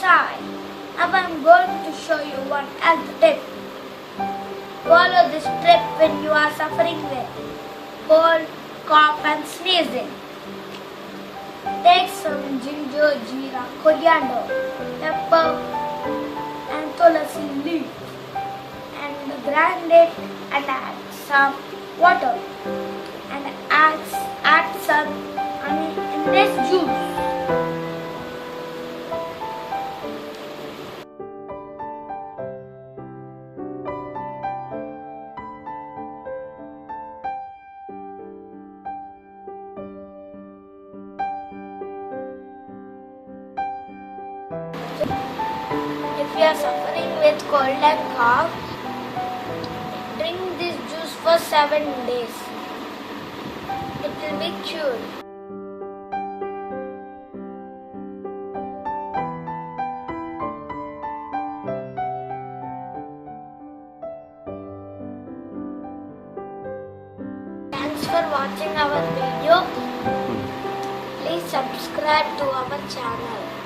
Sai. Now I'm going to show you one health tip. Follow this tip when you are suffering with cold, cough and sneezing. Take some ginger, jeera, coriander, pepper and tulsi leaf and grind it and add some water and add some honey in this juice. If you are suffering with cold and cough, drink this juice for 7 days. It will be cured. Thanks for watching our video. Please subscribe to our channel.